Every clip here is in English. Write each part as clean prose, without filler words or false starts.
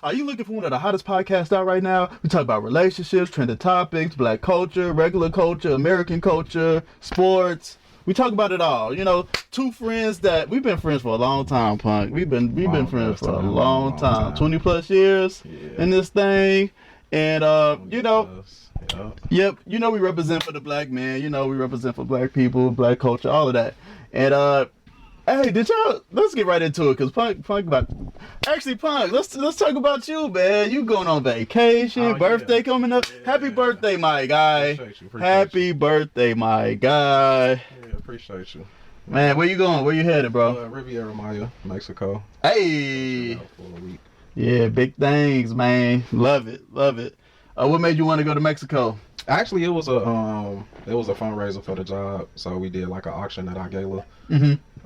Are you looking for one of the hottest podcasts out right now? We talk about relationships, trending topics, black culture, regular culture, American culture, sports. We talk about it all. You know, two friends that we've been friends for a long time, Punk. We've been friends for a long time. 20 plus years in this thing. And you know, yep, you know we represent for the black man, you know, we represent for black people, black culture, all of that. And hey, let's get right into it, because Punk actually, Punk, let's talk about you, man. You going on vacation, birthday coming up. Happy birthday, my guy. Appreciate Happy birthday, my guy. Yeah, appreciate you. Man, where you going? Where you headed, bro? Riviera Maya, Mexico. Hey. For a week. Yeah, big things, man. Love it. What made you want to go to Mexico? Actually, it was a fundraiser for the job, so we did like an auction at our gala.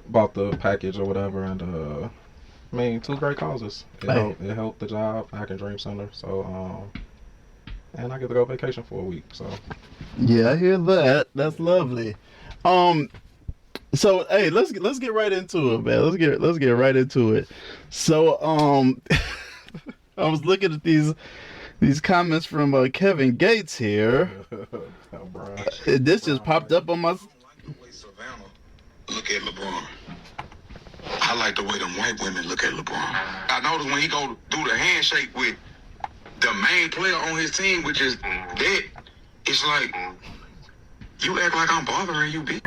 Bought the package or whatever, and I mean, two great causes. It helped the job, Acton Dream Center. So and I get to go vacation for a week. So yeah, I hear that. That's lovely. So hey, let's get right into it, man. Let's get right into it. So I was looking at these comments from Kevin Gates here. This just popped up on my. Savannah look at LeBron. I like the way them white women look at LeBron. I noticed when he go do the handshake with the main player on his team, which is dead, it's like, you act like I'm bothering you, bitch.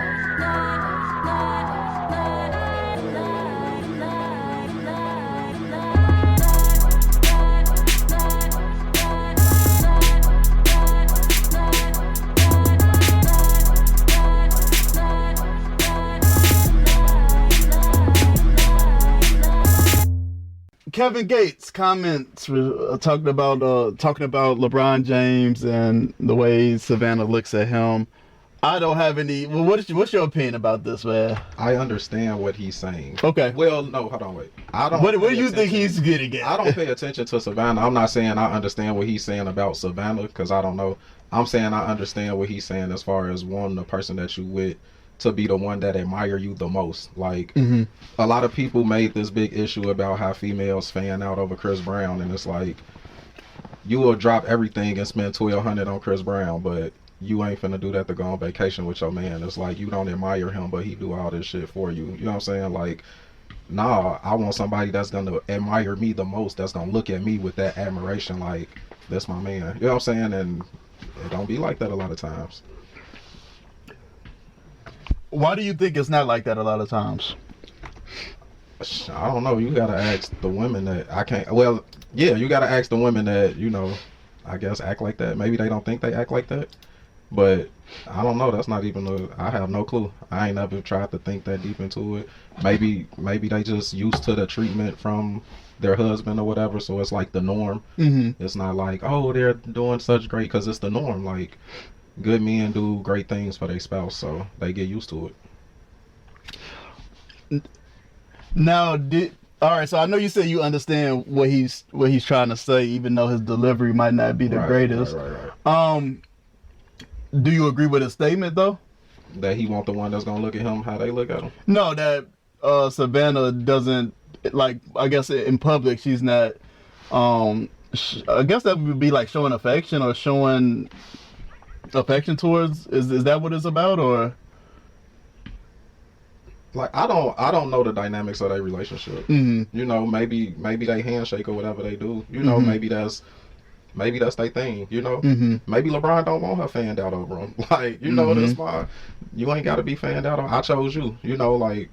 Kevin Gates comments talking about LeBron James and the way Savannah looks at him. I don't have any. Well, what's your opinion about this, man? I understand what he's saying. Okay. Well, no, hold on, wait. I don't. What do you think he's getting at? I don't pay attention to Savannah. I'm not saying I understand what he's saying about Savannah, because I don't know. I'm saying I understand what he's saying as far as wanting the person that you with to be the one that admire you the most. Like, a lot of people made this big issue about how females fan out over Chris Brown, and it's like, you will drop everything and spend $1,200 on Chris Brown, but you ain't finna do that to go on vacation with your man. It's like, you don't admire him, but he do all this shit for you. You know what I'm saying? Like, nah, I want somebody that's gonna admire me the most, that's gonna look at me with that admiration, like, that's my man. You know what I'm saying? And it don't be like that a lot of times. Why do you think it's not like that a lot of times? I don't know. You gotta ask the women that I can't. Well, yeah, you gotta ask the women that, you know, I guess act like that. Maybe they don't think they act like that, but I don't know. That's not even I have no clue. I ain't never tried to think that deep into it. Maybe they just used to the treatment from their husband or whatever, so it's like the norm. It's not like, oh, they're doing such great, because it's the norm. Like, good men do great things for their spouse, so they get used to it. Now, all right. So I know you said you understand what he's trying to say, even though his delivery might not be the greatest. Right. Do you agree with his statement though? That he want the one that's gonna look at him how they look at him? No, that Savannah doesn't, like, I guess in public she's not. I guess that would be like showing affection or showing affection towards. Is that what it's about, or? Like, I don't know the dynamics of their relationship. You know, maybe they handshake or whatever they do. You know, maybe that's their thing. You know, maybe LeBron don't want her fanned out over him. Like, you know, that's why you ain't got to be fanned out. I chose you. You know, like,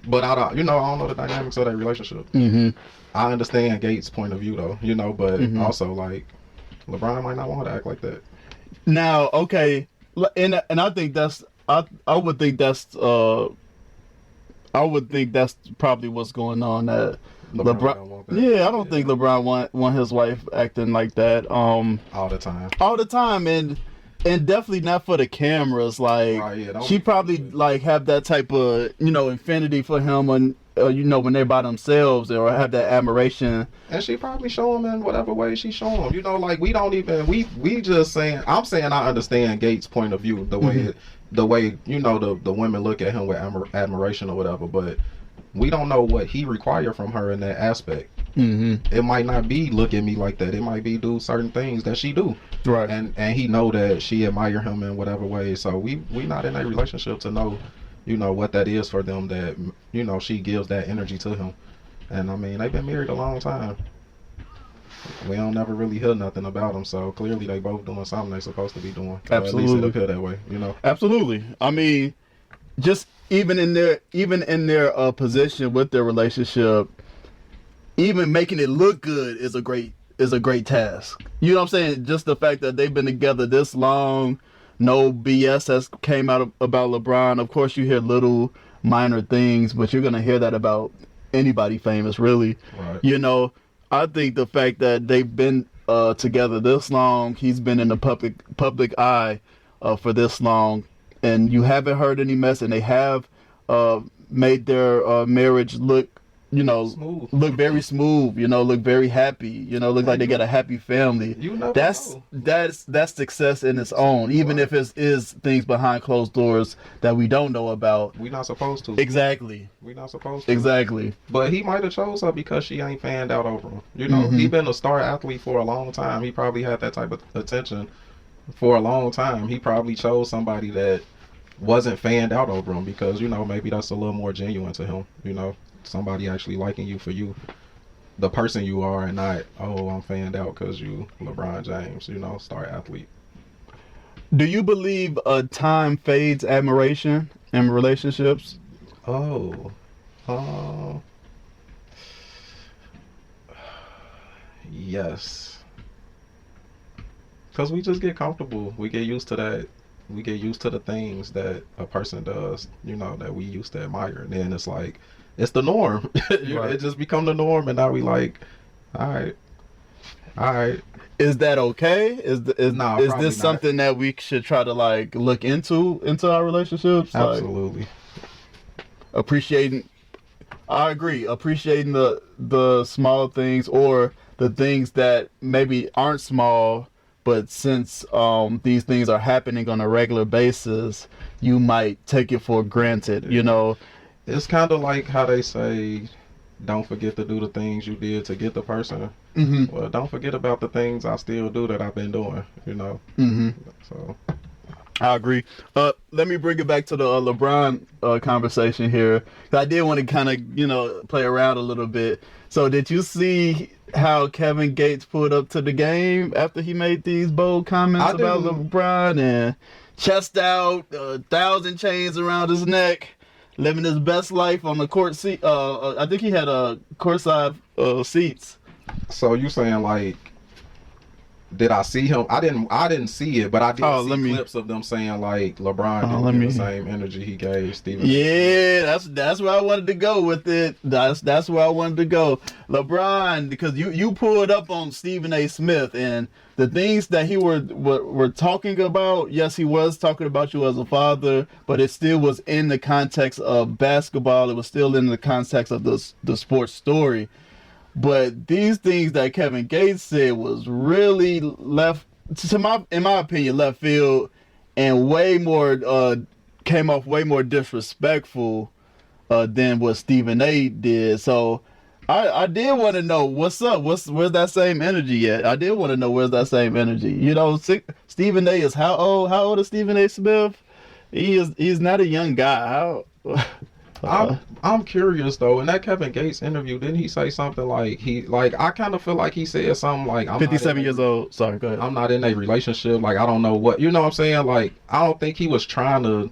but I don't know the dynamics of their relationship. I understand Gates' point of view though. You know, but also, like, LeBron might not want her to act like that. Now, okay, and I think that's I would think that's probably what's going on. That LeBron don't want that. Yeah, I don't think LeBron want his wife acting like that all the time, and definitely not for the cameras. Like, she probably like have that type of, you know, infinity for him, and you know, when they're by themselves, or have that admiration. And she probably show him in whatever way she show him. You know, like, we just saying. I'm saying I understand Gates' point of view, the way you know the women look at him with admiration or whatever, but we don't know what he required from her in that aspect. It might not be look at me like that. It might be do certain things that she do. Right. And he know that she admire him in whatever way. So we not in a relationship to know, what that is for them, that, she gives that energy to him. And I mean, they've been married a long time. We don't never really hear nothing about them. So clearly they both doing something they're supposed to be doing. Absolutely. At least it appear that way, Absolutely. I mean, just even in their position with their relationship, even making it look good is a great task. You know what I'm saying? Just the fact that they've been together this long, no BS has came out about LeBron. Of course, you hear little minor things, but you're gonna hear that about anybody famous, really. Right. I think the fact that they've been together this long, he's been in the public eye for this long, and you haven't heard any mess, and they have made their marriage look, smooth. Look very smooth, look very happy, look like they got a happy family. That's success in its own, even if it is things behind closed doors that we don't know about. We not supposed to. Exactly. We not supposed to. Exactly. But he might have chose her because she ain't fanned out over him. He been a star athlete for a long time. He probably had that type of attention for a long time. He probably chose somebody that wasn't fanned out over him because, maybe that's a little more genuine to him, somebody actually liking you for you, the person you are, and not, I'm fanned out because you LeBron James, star athlete. Do you believe time fades admiration in relationships? Yes. Because we just get comfortable. We get used to that. We get used to the things that a person does, that we used to admire. And then it's like, it's the norm. Right. It just become the norm, and now we like, all right. Is that okay? Is this not. something that we should try to look into our relationships? Absolutely. Appreciating, I agree. Appreciating the small things, or the things that maybe aren't small, but since these things are happening on a regular basis, you might take it for granted. It's kind of like how they say, don't forget to do the things you did to get the person. Well, don't forget about the things I still do that I've been doing, So I agree. Let me bring it back to the LeBron conversation here. I did want to kind of, play around a little bit. So did you see how Kevin Gates pulled up to the game after he made these bold comments about LeBron and chest out, 1,000 chains around his neck, living his best life on the court seat? I think he had courtside seats. So you saying did I see him? I didn't see it, but I did see clips of them saying LeBron didn't get the same energy he gave Stephen. Yeah, that's where I wanted to go with it. That's where I wanted to go. LeBron, because you pulled up on Stephen A. Smith and the things that he were talking about. Yes, he was talking about you as a father, but it still was in the context of basketball. It was still in the context of the sports story. But these things that Kevin Gates said was really in my opinion, left field, and way more came off way more disrespectful than what Stephen A. did. So I did want to know what's up. Where's that same energy at? I did want to know where's that same energy. Stephen A. is how old? How old is Stephen A. Smith? He's not a young guy. I'm curious though. In that Kevin Gates interview, didn't he say something I kind of feel like he said something I'm 57 years old. Sorry, go ahead. I'm not in a relationship. I don't know what, what I'm saying? I don't think he was trying to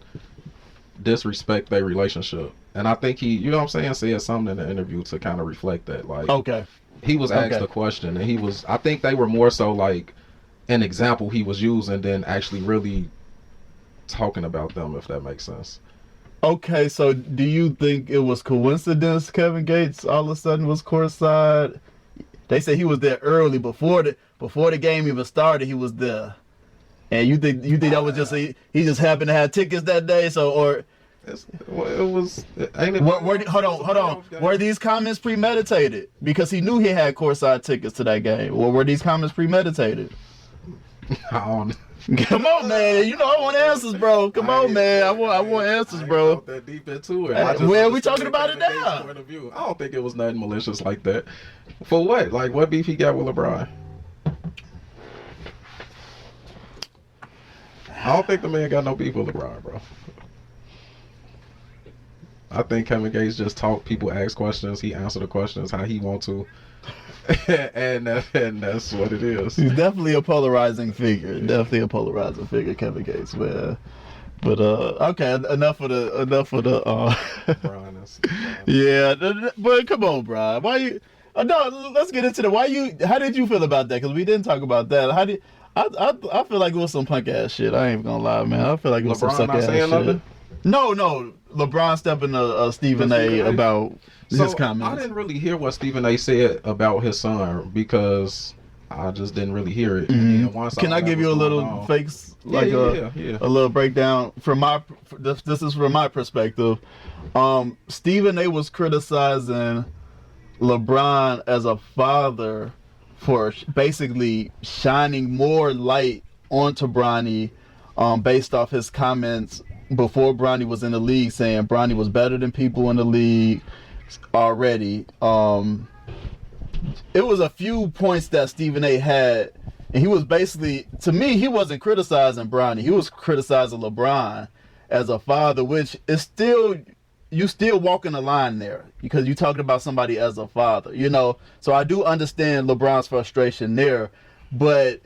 disrespect their relationship. And I think he, said something in the interview to kind of reflect that. Okay. He was asked a question, and I think they were more so an example he was using than actually really talking about them, if that makes sense. Okay, so do you think it was coincidence Kevin Gates all of a sudden was courtside? They say he was there early before the game even started. He was there, and you think that was just he just happened to have tickets that day? So hold on. Were these comments premeditated? Because he knew he had courtside tickets to that game. Or were these comments premeditated? I don't. Come on, man. You know I want answers, bro. Come on, man. I want answers, bro. I ain't that deep into it. Well, we talking about it now. Point of view. I don't think it was nothing malicious like that. For what? Like, what beef he got with LeBron? I don't think the man got no beef with LeBron, bro. I think Kevin Gates just talk. People ask questions. He answer the questions how he want to. and that's what it is. He's definitely a polarizing figure. Kevin Gates, man. But okay, enough of the. Yeah, but come on, Brian. Why you? No, let's get into the. How did you feel about that? Because we didn't talk about that. How did? I feel like it was some punk ass shit. I ain't gonna lie, man. I feel like it was some suck ass shit. Nothing? No. LeBron stepping to Stephen A. about his comments. I didn't really hear what Stephen A. said about his son because I just didn't really hear it. Mm-hmm. And once Can I give you a little fakes, like a little breakdown from my? This is from my perspective. Stephen A. was criticizing LeBron as a father for basically shining more light onto Bronny, based off his comments before Bronny was in the league, saying Bronny was better than people in the league already. It was a few points that Stephen A. had, and he was basically, to me, he wasn't criticizing Bronny. He was criticizing LeBron as a father, which is still, you still walking the line there because you talking about somebody as a father, you know? So I do understand LeBron's frustration there, but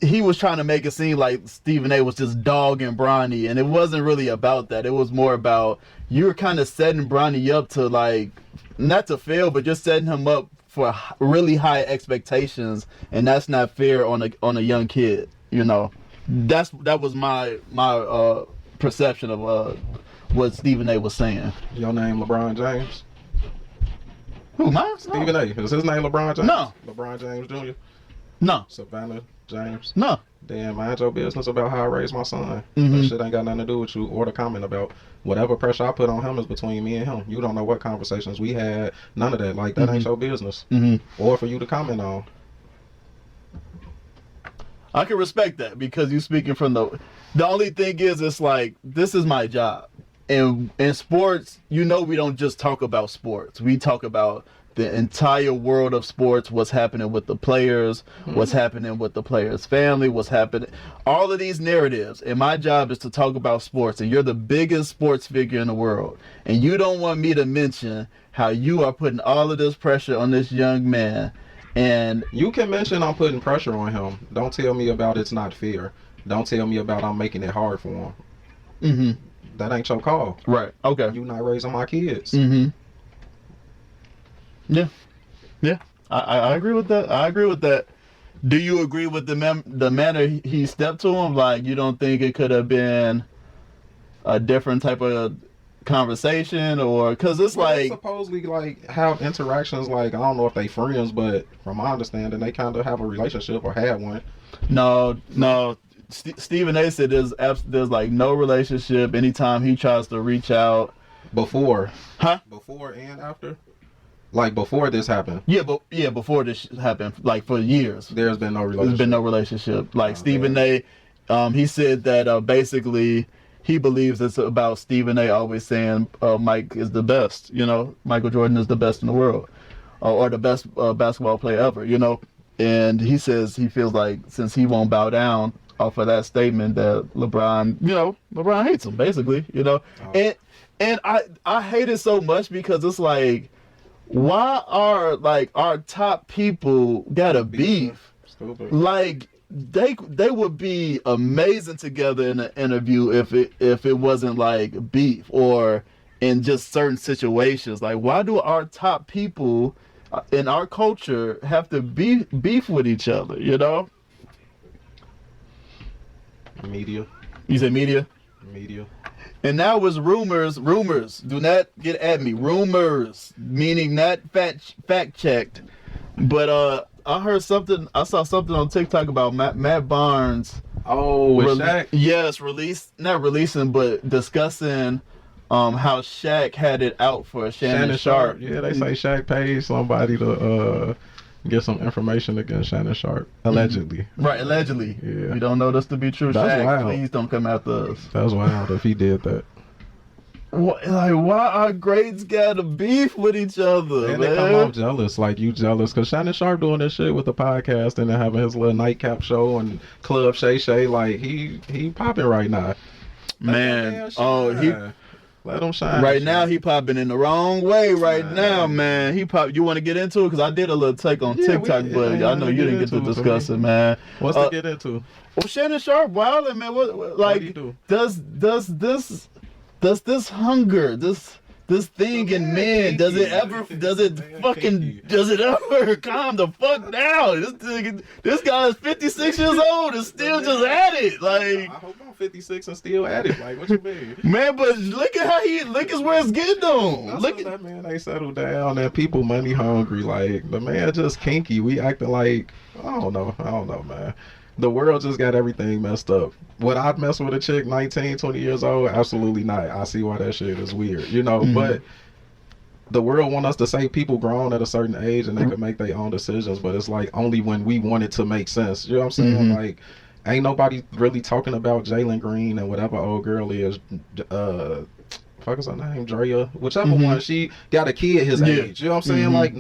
he was trying to make it seem like Stephen A. was just dogging Bronny, and it wasn't really about that. It was more about you were kind of setting Bronny up to, like, not to fail, but just setting him up for really high expectations, and that's not fair on a young kid. You know, that was my perception of what Stephen A. was saying. Your name LeBron James? Who, mine? Stephen A. Is his name LeBron James? No. LeBron James Jr.? No. Savannah James? No. Damn, mind your business about how I raised my son. Mm-hmm. That shit ain't got nothing to do with you or the comment about whatever pressure I put on him is between me and him. You don't know what conversations we had. None of that. Like, that ain't your business. Mm-hmm. Or for you to comment on. I can respect that because you speaking from the only thing is, it's like, this is my job. And in sports, you know, we don't just talk about sports. We talk about the entire world of sports, what's happening with the players, what's happening with the players' family, what's happening, all of these narratives. And my job is to talk about sports. And you're the biggest sports figure in the world. And you don't want me to mention how you are putting all of this pressure on this young man. And you can mention I'm putting pressure on him. Don't tell me about it's not fair. Don't tell me about I'm making it hard for him. Mm-hmm. That ain't your call. Right. Okay. You not raising my kids. Mm-hmm. Yeah. I agree with that. Do you agree with the manner he stepped to him? Like, you don't think it could have been a different type of conversation, or because it's like they supposedly like have interactions, like I don't know if they friends, but from my understanding they kind of have a relationship or had one. No. Stephen A. said there's like no relationship. Anytime he tries to reach out before and after. Like before this happened. Before this happened, like for years. There's been no relationship. There's been no relationship. Like Stephen A. He said that basically he believes it's about Stephen A. always saying Mike is the best. You know, Michael Jordan is the best in the world, or the best basketball player ever. You know, and he says he feels like since he won't bow down off of that statement that LeBron hates him basically. You know, and I hate it so much because it's like, why are like our top people got a beef? Stupid. Like they would be amazing together in an interview if it wasn't like beef or in just certain situations. Like, why do our top people in our culture have to beef with each other? You know? Media. You say media? Media. And now it's rumors. Rumors. Do not get at me. Rumors, meaning not fact checked. But I heard something. I saw something on TikTok about Matt Barnes. Oh, with Shaq? Yes, not releasing, but discussing how Shaq had it out for Shannon Sharpe. Yeah, they say Shaq paid somebody to get some information against Shannon Sharpe. Allegedly. Right, allegedly. Yeah. We don't know this to be true. That's Shaq, wild. please don't come after us. That's wild if he did that. What, like, why our grades gotta beef with each other, And man? they come off jealous, like you jealous, because Shannon Sharpe doing this shit with the podcast and then having his little nightcap show and Club Shay Shay, like he popping right now. Man, Let him shine. right now he popping in the wrong way right now, man. He pop. You want to get into it? Because I did a little take on TikTok, but I know you didn't get to discuss it, man. What's to get into? Well, Shannon Sharpe, wildin', man. What like do you do? does this hunger, this thing in men, does it ever calm the fuck down? This guy is 56 years old and still just at it, like. I hope I'm 56 and still at it. Like, what you mean? Man, but look at where it's getting them. Look at that man. They settled down. And people money hungry. Like the man just kinky. We acting like I don't know, man. The world just got everything messed up. Would I mess with a chick 19, 20 years old? Absolutely not. I see why that shit is weird, but the world want us to say people grown at a certain age and they can make their own decisions, but it's like only when we want it to make sense. You know what I'm saying? Like, ain't nobody really talking about Jalen Green and whatever old girl is, fuck is her name, Drea, whichever one, she got a kid his age. You know what I'm saying? Like,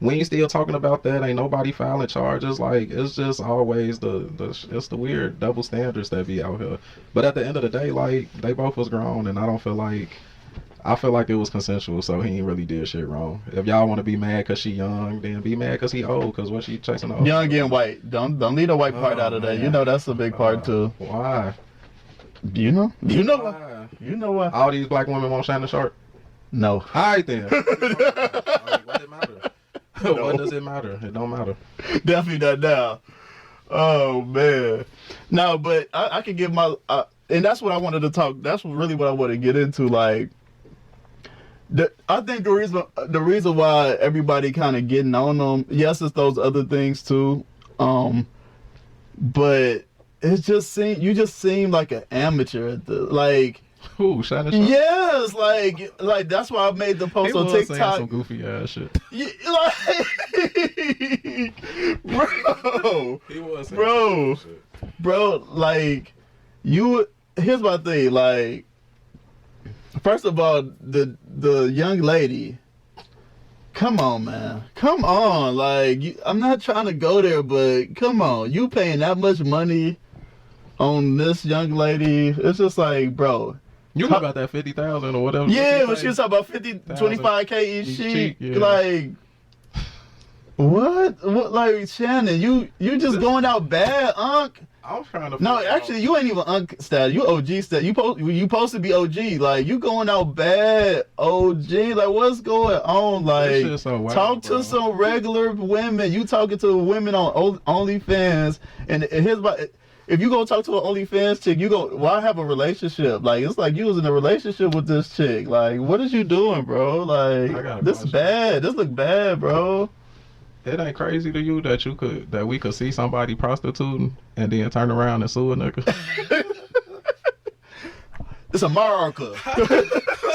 we ain't still talking about that. Ain't nobody filing charges. Like, it's just always it's the weird double standards that be out here. But at the end of the day, like, they both was grown, and I feel like it was consensual, so he ain't really did shit wrong. If y'all want to be mad because she young, then be mad because he old, because what she chasing old. Young and white. Don't leave the white part out of that. Man. That's a big part too. Why? You know Why? You know what? All these black women want Shannon Sharpe? No. All right, then. What does it matter? What does it matter? It don't matter. Definitely not now. Oh, man. No, but I can give my... and that's what I wanted to talk... That's really what I want to get into. Like, I think the reason why everybody kind of getting on them... Yes, it's those other things, too. But it just you just seem like an amateur at the... Like... Who, Shannon Sharpe? Yes, like that's why I made the post on TikTok. Saying some goofy ass shit. Yeah, like, bro, He was saying some shit. Bro, like, here's my thing. Like, first of all, the young lady. Come on, man. Come on. Like, I'm not trying to go there, but come on. You paying that much money on this young lady? It's just like, bro. You know about that 50,000 or whatever? Yeah, but she was talking about 25K each sheet. Yeah. Like, what? Like, Shannon, you just going out bad, Unc. I'm trying to. No, actually, you ain't even Unc stat. You OG stat. You supposed to be OG. Like, you going out bad, OG. Like, what's going on? Like, so wild, talk bro. to some regular women. You talking to women on OnlyFans, and here's my. If you go talk to an OnlyFans chick, why have a relationship? Like, it's like you was in a relationship with this chick. Like, what is you doing, bro? Like, this is bad. This look bad, bro. It ain't crazy to you that we could see somebody prostituting and then turn around and sue a nigga? It's America.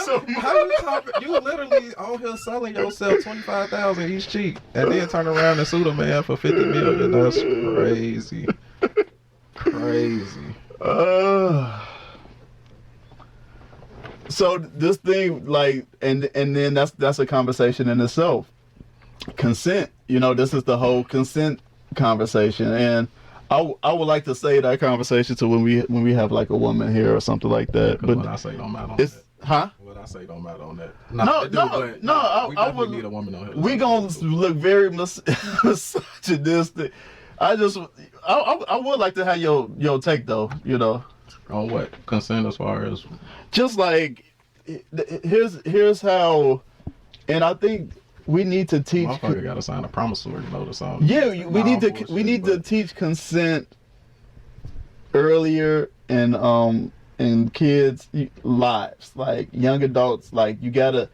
So how you talking? You literally on here selling yourself 25,000 each cheek and then turn around and sue the man for 50 million. That's crazy. Crazy. So this thing, like, and then that's a conversation in itself. Consent, this is the whole consent conversation, and I would like to say that conversation to when we have like a woman here or something like that. But what I say don't matter on it's that. Huh? What I say don't matter on that. I would need a woman on here. We gonna look very misogynistic. I would like to have your take though. On what? Consent as far as just like here's how, and I think we need to teach. Motherfucker gotta sign a promissory notice on. Yeah, we need to teach consent earlier in kids' lives, like young adults. Like, you gotta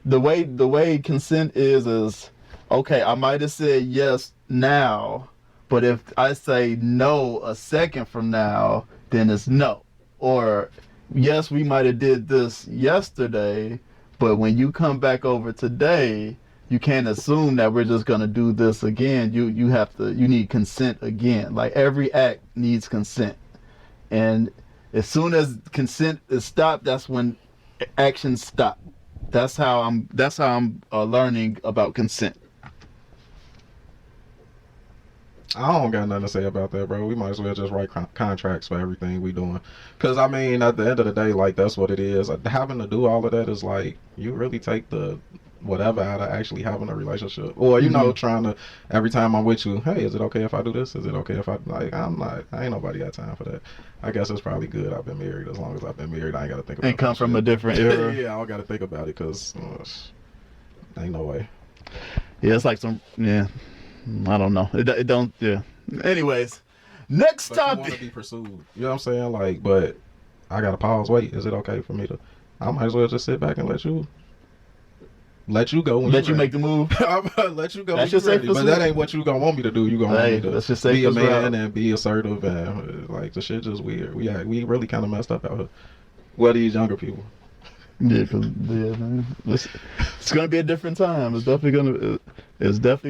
the way consent is okay. I might have said yes now, but if I say no a second from now, then it's no. Or yes, we might have did this yesterday, but when you come back over today, you can't assume that we're just gonna do this again. You need consent again. Like every act needs consent, and as soon as consent is stopped, that's when actions stop. That's how I'm learning about consent. I don't got nothing to say about that, bro. We might as well just write contracts for everything we doing. Because, I mean, at the end of the day, like, that's what it is. Like, having to do all of that is, like, you really take the whatever out of actually having a relationship. Or, you know, trying to, every time I'm with you, hey, is it okay if I do this? Is it okay if I, like, I ain't nobody got time for that. I guess it's probably good I've been married. As long as I've been married, I ain't got to think about it. And come from a different era. Yeah, I don't got to think about it because ain't no way. Yeah, it's like I don't know. It don't. Yeah. Anyways, next but topic. You want to be pursued. You know what I'm saying? Like, but I gotta pause. Wait, is it okay for me to? I might as well just sit back and let you go. Let you make the move. Let you go. That's your safe. But that ain't what you gonna want me to do. You gonna want me to let's just say be a man and be assertive and like the shit just weird. We really kind of messed up out here. What these younger people? Yeah, man. It's gonna be a different time. It's definitely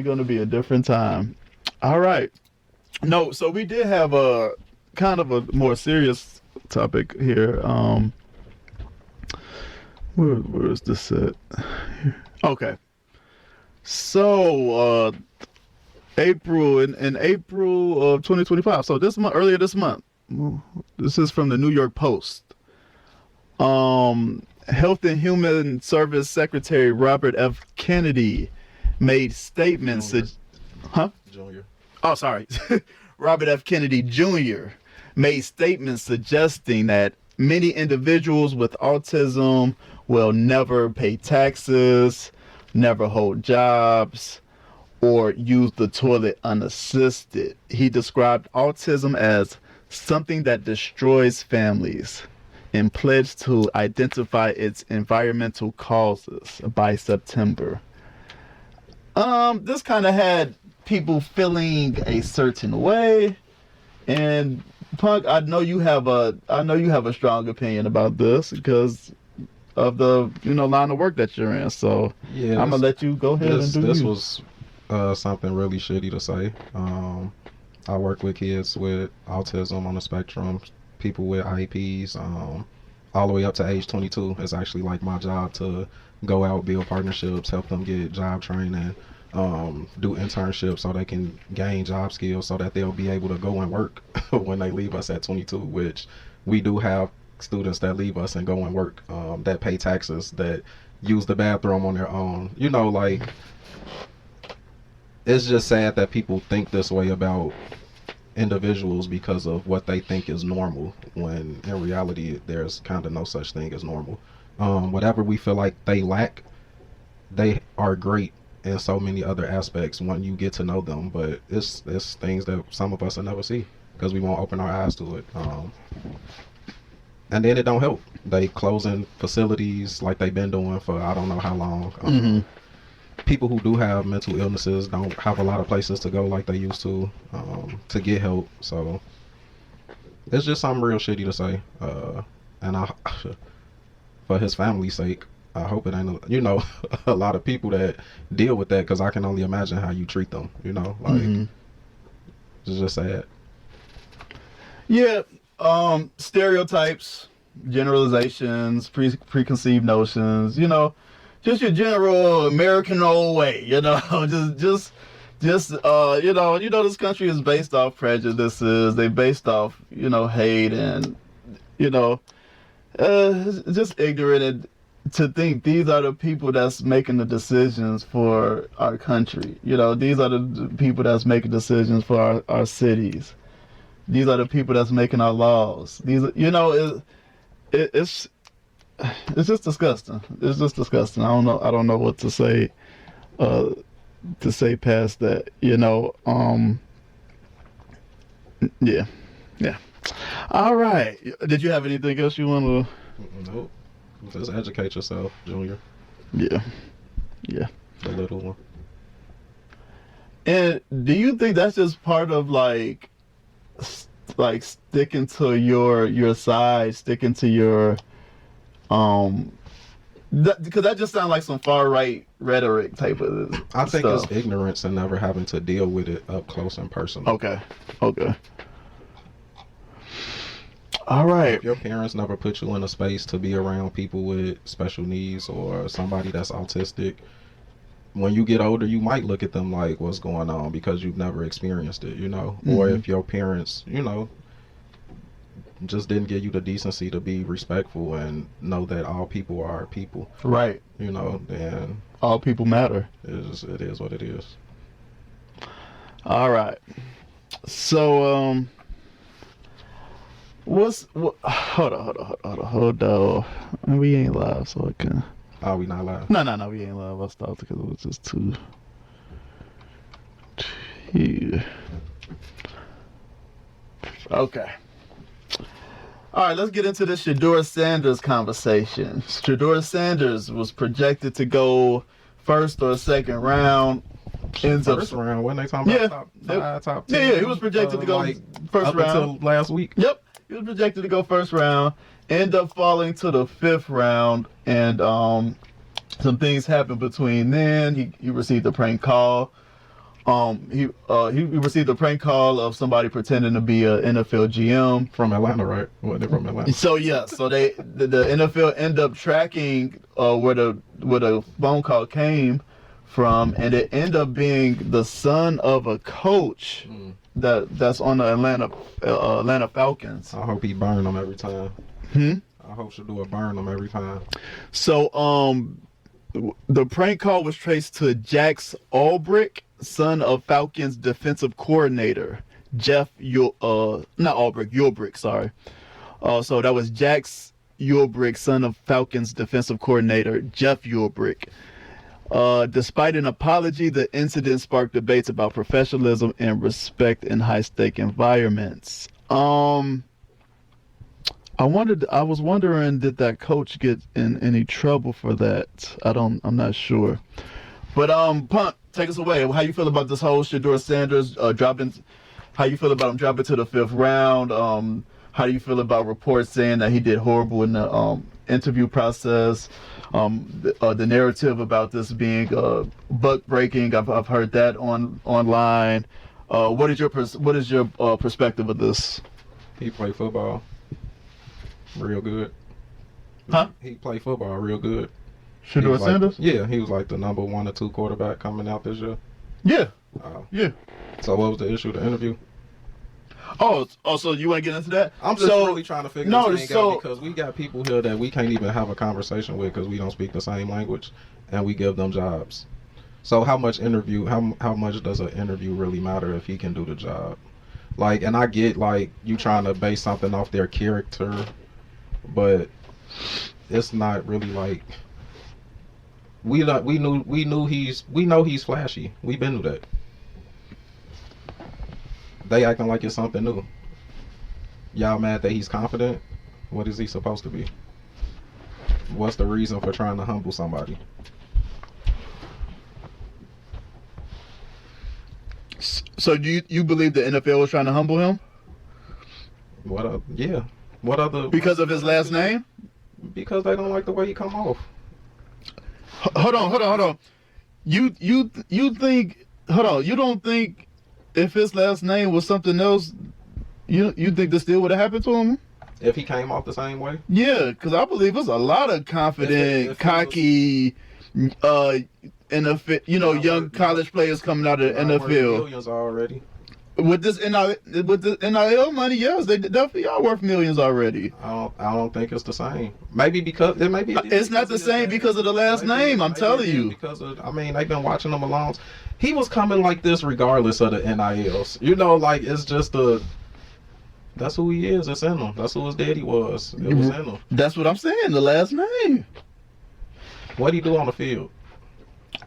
gonna be a different time. All right. No, so we did have a kind of a more serious topic here. Where is this at? Okay. So April in April of 2025. So earlier this month. This is from the New York Post. Health and Human Service Secretary Robert F. Kennedy made statements. Junior. Oh, sorry. Robert F. Kennedy Jr. made statements suggesting that many individuals with autism will never pay taxes, never hold jobs, or use the toilet unassisted. He described autism as something that destroys families and pledged to identify its environmental causes by September. This kind of had people feeling a certain way, and Punk, I know you have a strong opinion about this because of the line of work that you're in. So yeah, I'm gonna let you go ahead and do this. You. Was something really shitty to say. I work with kids with autism on the spectrum, people with IEPs, all the way up to age 22. It's actually like my job to go out, build partnerships, help them get job training, do internships so they can gain job skills so that they'll be able to go and work when they leave us at 22, which we do have students that leave us and go and work, that pay taxes, that use the bathroom on their own. Like, it's just sad that people think this way about individuals because of what they think is normal, when in reality there's kind of no such thing as normal. Whatever we feel like they lack, they are great in so many other aspects when you get to know them, but it's things that some of us will never see because we won't open our eyes to it. And then it don't help. They closing facilities like they've been doing for I don't know how long. People who do have mental illnesses don't have a lot of places to go like they used to get help. So it's just something real shitty to say. And I, for his family's sake, I hope it ain't a lot of people that deal with that, because I can only imagine how you treat them. It's just sad. Yeah. Stereotypes, generalizations, preconceived notions, just your general American old way, just this country is based off prejudices. They based off, hate and, just ignorant, and to think these are the people that's making the decisions for our country. These are the people that's making decisions for our cities. These are the people that's making our laws. It's just disgusting. It's just disgusting. I don't know what to say past that. Yeah. All right. Did you have anything else you want to? Nope. Just educate yourself, Junior. Yeah. The little one. And do you think that's just part of like sticking to your side, sticking to your Because that just sounds like some far right rhetoric type of I think stuff. it's ignorance and never having to deal with it up close and personal. Okay. All right. If your parents never put you in a space to be around people with special needs or somebody that's autistic, when you get older, you might look at them like, what's going on, because you've never experienced it, you know? Mm-hmm. Or if your parents, you know, just didn't give you the decency to be respectful and know that all people are people. Right. You know, then all people matter. It is what it is. All right. So, hold on. We ain't live, so I can. Oh, we not live? No, we ain't live. I stopped because it was just too. Yeah. Okay. All right, let's get into the Shedeur Sanders conversation. Shedeur Sanders was projected to go first or second round. Ends first round. When they talking about top 10? Yeah, he was projected to go like first up round until last week. Yep, he was projected to go first round. End up falling to the 5th round, and some things happened between then. He received a prank call. He received a prank call of somebody pretending to be a NFL GM from Atlanta, right? Well, they're from Atlanta. So yeah, so the NFL end up tracking where the phone call came from, and it ended up being the son of a coach that's on the Atlanta Falcons. I hope he burned them every time. I hope Shedeur burn them every time. So the prank call was traced to Jax Ulbrich, son of Falcons defensive coordinator Ulbrich, sorry. So that was Jax Ulbrich, son of Falcons defensive coordinator Jeff Ulbrich. Despite an apology, the incident sparked debates about professionalism and respect in high-stake environments. I was wondering, did that coach get in any trouble for that? I'm not sure. But Punk, take us away. How you feel about this whole Shedeur Sanders dropping? How you feel about him dropping to the 5th round? How do you feel about reports saying that he did horrible in the interview process? The narrative about this being buck breaking. I've heard that online. What is your perspective of this? He played football real good. Huh? He played football real good. Shedeur Sanders? Yeah, he was like the number 1 or 2 quarterback coming out this year. Yeah. Yeah. So what was the issue? The interview? Oh, so you want to get into that? I'm just really trying to figure this thing out because we got people here that we can't even have a conversation with because we don't speak the same language, and we give them jobs. So how much does an interview really matter if he can do the job? Like, and I get like you trying to base something off their character, but it's not really like we know he's flashy. We've been through that. They acting like it's something new. Y'all mad that he's confident? What is he supposed to be? What's the reason for trying to humble somebody? So do you believe the NFL was trying to humble him? Yeah. What other? Because of his last name? Because they don't like the way he come off. Hold on. You think? Hold on. You don't think if his last name was something else, you think this still would have happened to him? If he came off the same way? Yeah, because I believe there's a lot of confident, cocky, NFL, young college players coming out of the NFL. Millions already. With this NIL money, yes, they definitely are worth millions already. I don't think it's the same. Maybe because it's not the same because of the last name. I'm telling you. Because they've been watching him along. He was coming like this regardless of the NILs. Like it's just that's who he is. It's in him. That's who his daddy was. It was in him. That's what I'm saying. The last name. What he do on the field?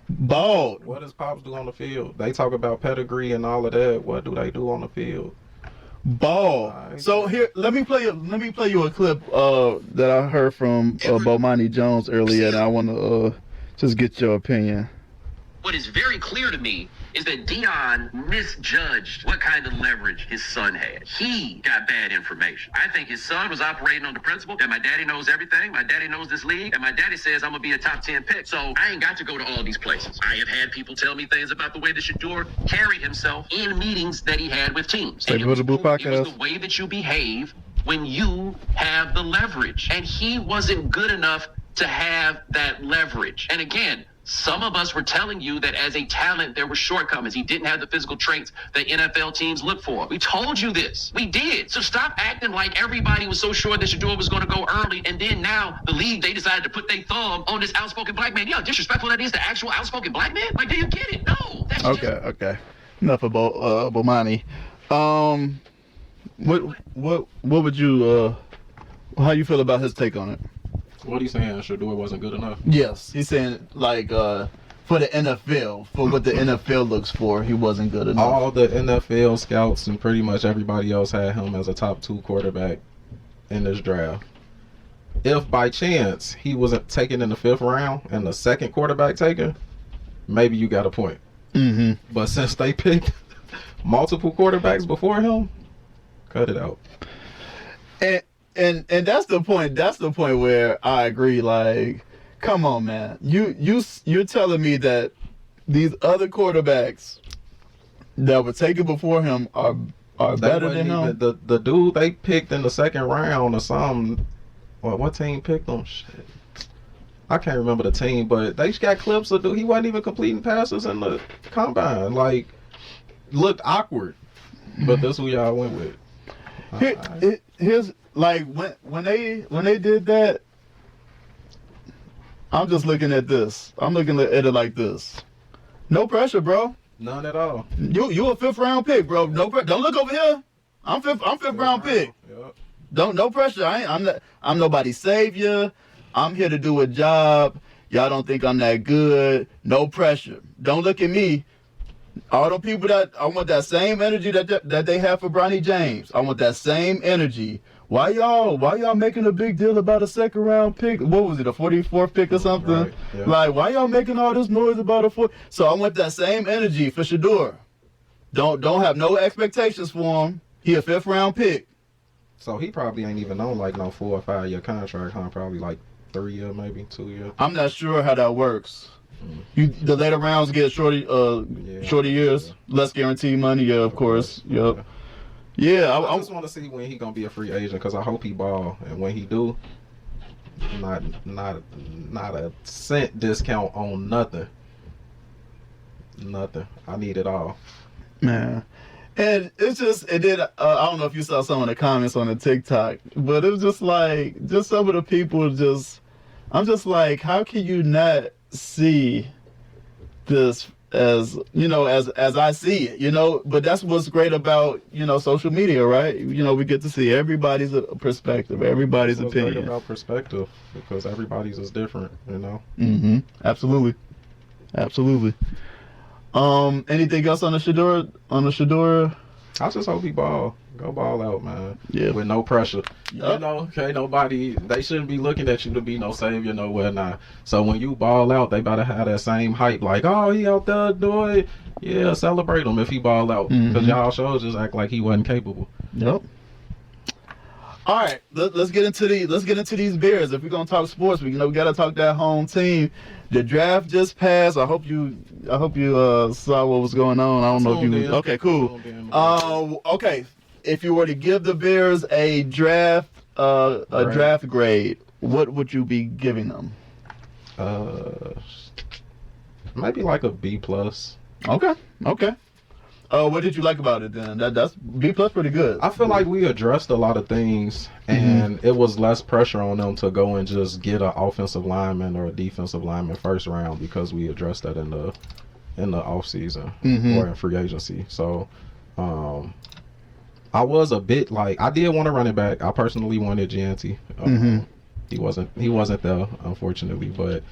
Bald. What does Pops do on the field? They talk about pedigree and all of that. What do they do on the field? Ball. So here, let me play you a clip that I heard from Bomani Jones earlier, and I want to just get your opinion. What is very clear to me is that Dion misjudged what kind of leverage his son had. He got bad information. I think his son was operating on the principle that my daddy knows everything, my daddy knows this league, and my daddy says I'm gonna be a top 10 pick. So I ain't got to go to all these places. I have had people tell me things about the way that Shedeur carried himself in meetings that he had with teams. And it was the way that you behave when you have the leverage. And he wasn't good enough to have that leverage. And again, some of us were telling you that as a talent, there were shortcomings. He didn't have the physical traits that NFL teams look for. We told you this. We did. So stop acting like everybody was so sure that Shedeur was going to go early. And then now the league, they decided to put their thumb on this outspoken black man. You know how disrespectful that is to actual outspoken black man? Like, do you get it? No. That's okay. Enough about Bomani. What would you how you feel about his take on it? What he's saying, Shedeur wasn't good enough? Yes, he's saying like for the NFL, for what the NFL looks for, he wasn't good enough. All the NFL scouts and pretty much everybody else had him as a top 2 quarterback in this draft. If by chance he wasn't taken in the 5th round and the second quarterback taken, maybe you got a point. Mm-hmm. But since they picked multiple quarterbacks before him, cut it out. And that's the point. That's the point where I agree. Like, come on, man. You're telling me that these other quarterbacks that were taken before him are better than him? The dude they picked in the 2nd round or something. Well, what team picked him? Shit. I can't remember the team, but they just got clips of dude. He wasn't even completing passes in the combine. Like, looked awkward. But that's who y'all went with. Here's like when they did that, I'm just looking at this. I'm looking at it like this. No pressure, bro. None at all. You a 5th round pick, bro. No don't look over here. I'm fifth round pick. Yep. No pressure. I'm nobody's savior. I'm here to do a job. Y'all don't think I'm that good. No pressure. Don't look at me. All the people that I want that same energy that they have for Bronny James. I want that same energy. Why y'all making a big deal about a 2nd round pick? What was it, a 44th pick or something? Right, yeah. Like, why y'all making all this noise about a 4? So I want that same energy for Shedeur. Don't have no expectations for him. He a 5th round pick. So he probably ain't even on like no 4 or 5 year contract, huh? Probably like 3 year, maybe 2 year. I'm not sure how that works. The later rounds get shorter years, less guaranteed money. Yeah, of course. Yep. Yeah, I just want to see when he gonna be a free agent because I hope he ball, and when he do, not a cent discount on nothing. Nothing. I need it all. Man. And it's just, I don't know if you saw some of the comments on the TikTok, but it was just like, some of the people I'm just like, how can you not see this as, as I see it, but that's what's great about, social media, right? We get to see everybody's perspective, everybody's opinion. What's great about perspective, because everybody's is different, Mm-hmm. Absolutely. Anything else on the Shedeur? I just hope he go ball out, man. Yeah. With no pressure. Yep. They shouldn't be looking at you to be no savior, no whatnot. So when you ball out, they better have that same hype, like, oh, he out there doing it. Yeah, celebrate him if he ball out. Because y'all shows just act like he wasn't capable. Yep. All right, let's get into these Bears. If we're gonna talk sports, we gotta talk that home team. The draft just passed. I hope you saw what was going on. I don't know if you. Okay, cool. Okay, if you were to give the Bears a draft draft grade, what would you be giving them? Maybe like a B plus. Okay. What did you like about it then? That's B plus, pretty good. I feel like we addressed a lot of things, and it was less pressure on them to go and just get an offensive lineman or a defensive lineman 1st round because we addressed that in the off season or in free agency. So, I was a bit like, I did want to run it back. I personally wanted Gianti. He wasn't there, unfortunately, but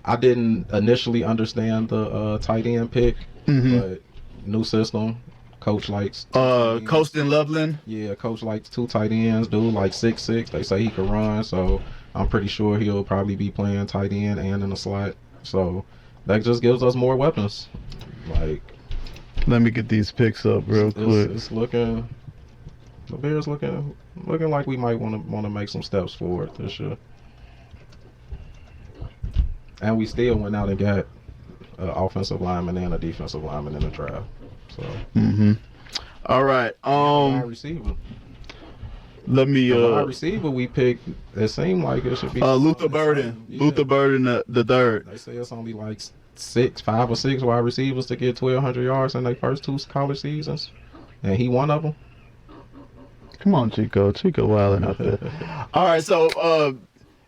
I didn't initially understand the tight end pick, but. New system. Coach likes Colston Loveland. Yeah, coach likes 2 tight ends. Dude like 6'6". They say he can run, so I'm pretty sure he'll probably be playing tight end and in the slot. So that just gives us more weapons. Like, let me get these picks up real quick. It's looking. The Bears looking like we might want to make some steps forward this year. And we still went out and got an offensive lineman and a defensive lineman in the draft. So. All right. Wide receiver. Let me. Wide receiver we picked. It seemed like it should be. Luther Burden. Yeah. Luther Burden the third. They say it's only like 5 or 6 wide receivers to get 1,200 yards in their first 2 college seasons, and he one of them. Come on, Chico wilding out there. All right, so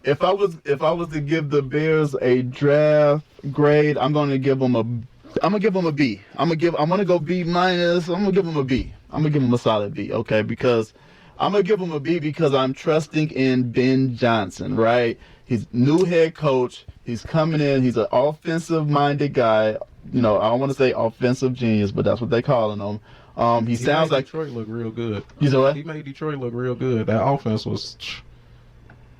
if I was to give the Bears a draft grade, I'm gonna give them a B. I'm gonna go B minus. I'm gonna give them a B. I'm gonna give them a solid B. Okay, because I'm gonna give them a B because I'm trusting in Ben Johnson. Right, he's new head coach. He's coming in. He's an offensive-minded guy. You know, I don't want to say offensive genius, but that's what they're calling him. He sounds like Detroit look real good. You know what? He made Detroit look real good. That offense was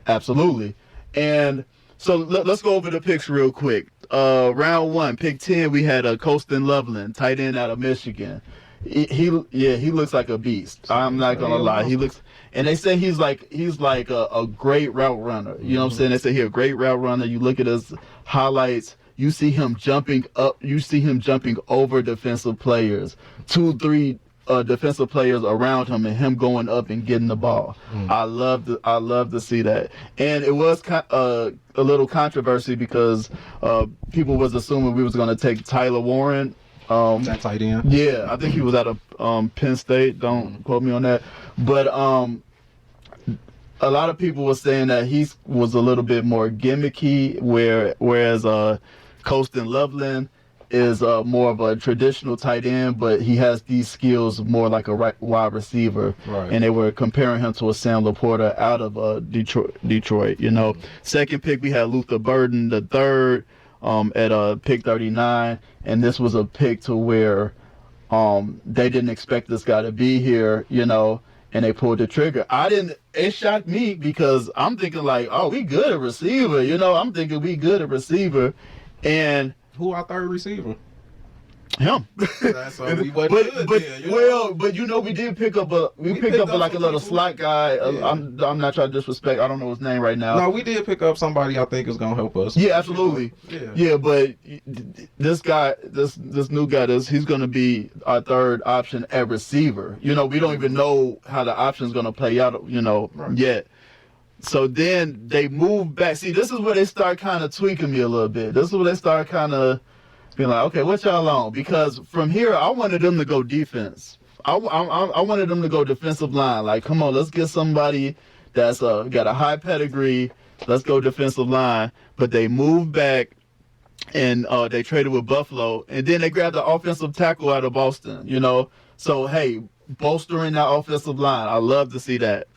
absolutely. And so let's go over the picks real quick. Round 1, pick 10, we had Colston Loveland, tight end out of Michigan. He looks like a beast. I'm not gonna lie. He looks, and they say he's like a great route runner. You know what I'm saying? They say he's a great route runner. You look at his highlights. You see him jumping up. You see him jumping over defensive players, 2-3 defensive players around him, and him going up and getting the ball. I love to see that. And it was a little controversy because people was assuming we was going to take Tyler Warren. That tight end. Yeah, I think he was out of Penn State. Don't quote me on that. But a lot of people were saying that he was a little bit more gimmicky, whereas Colston Loveland is more of a traditional tight end, but he has these skills more like a wide receiver. Right. And they were comparing him to a Sam Laporta out of Detroit. You know, second pick we had Luther Burden, the third, at pick 39, and this was a pick to where they didn't expect this guy to be here. You know. And they pulled the trigger. It shocked me because I'm thinking like, oh, we good at receiver. You know, I'm thinking we good at receiver. And who our third receiver? Him. So we but you know we did pick up a like a little slot guy. Yeah. I'm not trying to disrespect. I don't know his name right now. No, we did pick up somebody I think is gonna help us. Yeah, absolutely. Yeah, but this guy, this new guy, he's gonna be our third option at receiver. You know, we don't even know how the option's gonna play out. You know, yet. So then they move back. See, this is where they start kind of tweaking me a little bit. This is where they start kind of being like, okay, what y'all on? Because from here, I wanted them to go defense. I wanted them to go defensive line. Like, come on, let's get somebody that's got a high pedigree. Let's go defensive line. But they moved back, and they traded with Buffalo. And then they grabbed the offensive tackle out of Boston, you know. So, hey, bolstering that offensive line. I love to see that.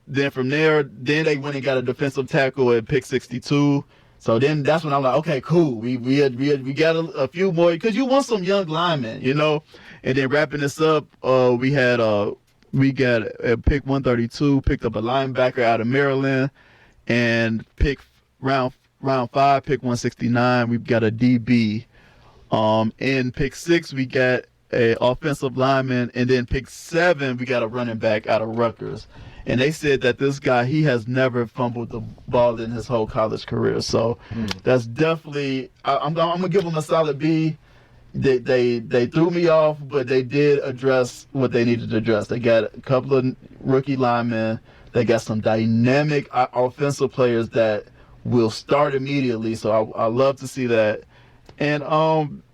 Then from there, they went and got a defensive tackle at pick 62. So then that's when I'm like, okay, cool. We got a few more because you want some young linemen, you know. And then wrapping this up, we got at pick 132, picked up a linebacker out of Maryland, and pick round 5, pick 169, we've got a DB. In pick 6, we got a offensive lineman, and then pick 7, we got a running back out of Rutgers. And they said that this guy, he has never fumbled the ball in his whole college career. So that's definitely, I'm gonna give them a solid B. They threw me off, but they did address what they needed to address. They got a couple of rookie linemen. They got some dynamic offensive players that will start immediately. So I love to see that. And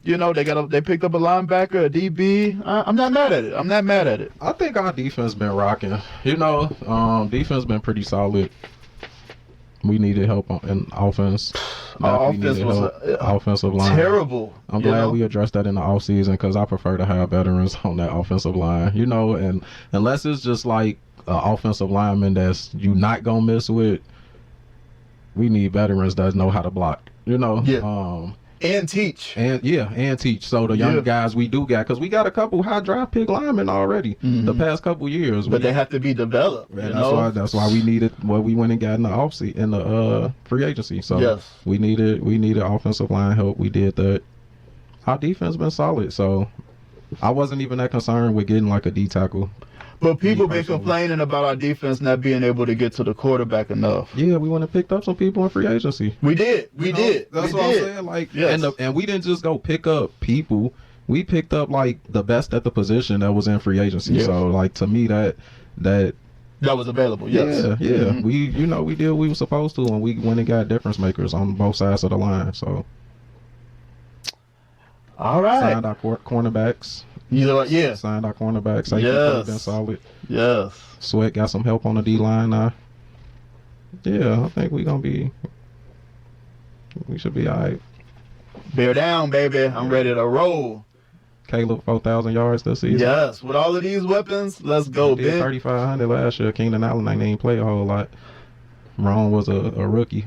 you know, they picked up a linebacker, a DB. I'm not mad at it. I think our defense been rocking. You know, defense been pretty solid. We needed help in offense. Our offense was offensive line terrible. I'm glad we addressed that in the offseason because I prefer to have veterans on that offensive line. You know, and unless it's just like an offensive lineman that's you not gonna miss with, we need veterans that know how to block. You know. Yeah. And teach. And teach. So the young guys we do got, because we got a couple high draft pick linemen already the past couple years. But they have to be developed. That's why we needed what we went and got in the offseason, in the free agency. So we needed offensive line help. We did that. Our defense been solid, so I wasn't even that concerned with getting like a D tackle. But people been complaining about our defense not being able to get to the quarterback enough. Yeah, we went and picked up some people in free agency. We did. That's what I'm saying. Like, and we didn't just go pick up people. We picked up like the best at the position that was in free agency. Yeah. So like to me that was available. Yes. Yeah. We we did what we were supposed to, and we went and got difference makers on both sides of the line. So. All right. Signed our cornerbacks. Signed our cornerbacks. Safety play been solid. Yes. Sweat got some help on the D line now. Yeah, I think we should be all right. Bear down, baby. I'm ready to roll. Caleb 4,000 yards this season. Yes, with all of these weapons, let's go, Ben. 3,500 last year. Keenan Allen ain't play a whole lot. Ron was a rookie.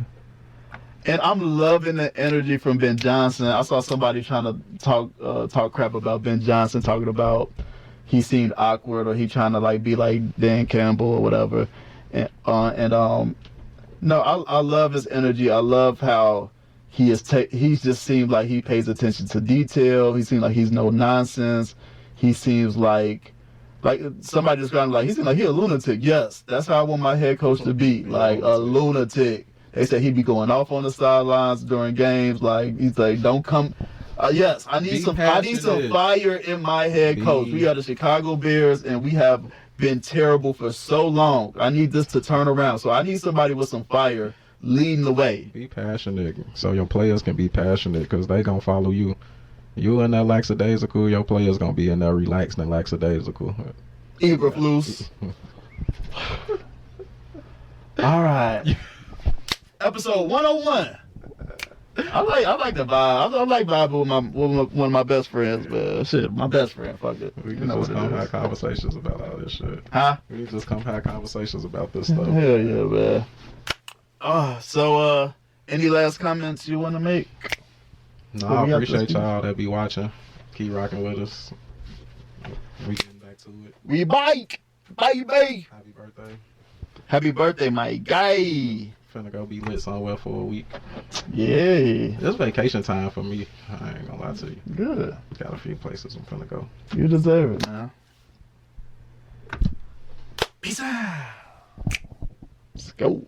And I'm loving the energy from Ben Johnson. I saw somebody trying to talk crap about Ben Johnson, talking about he seemed awkward or he trying to like be like Dan Campbell or whatever. No, I love his energy. I love how he just seems like he pays attention to detail. He seems like he's no nonsense. He seems like somebody described him like he seems like he's a lunatic. Yes, that's how I want my head coach to be, like a lunatic. They said he'd be going off on the sidelines during games. Like he's like, don't come. Yes, I need some fire in my head coach. We are the Chicago Bears, and we have been terrible for so long. I need this to turn around. So I need somebody with some fire leading the way. Be passionate, so your players can be passionate, because they gonna follow you. You in that lackadaisical, your players gonna be in there relaxed and lackadaisical. Eberflus. All right. Episode 101. I like the vibe. I like vibing with one of my best friends, man. Shit, my best friend. Fuck it. We can just come have conversations about all this shit. Huh? We just come have conversations about this stuff. Hell yeah, man. So any last comments you want to make? No, I appreciate y'all that be watching. Keep rocking with us. We getting back to it. We bike, baby. Happy birthday. Happy birthday, my guy. Finna go be lit somewhere for a week. Yeah. It's vacation time for me. I ain't gonna lie to you. Good. Got a few places I'm finna go. You deserve it, man. Peace out. Let's go.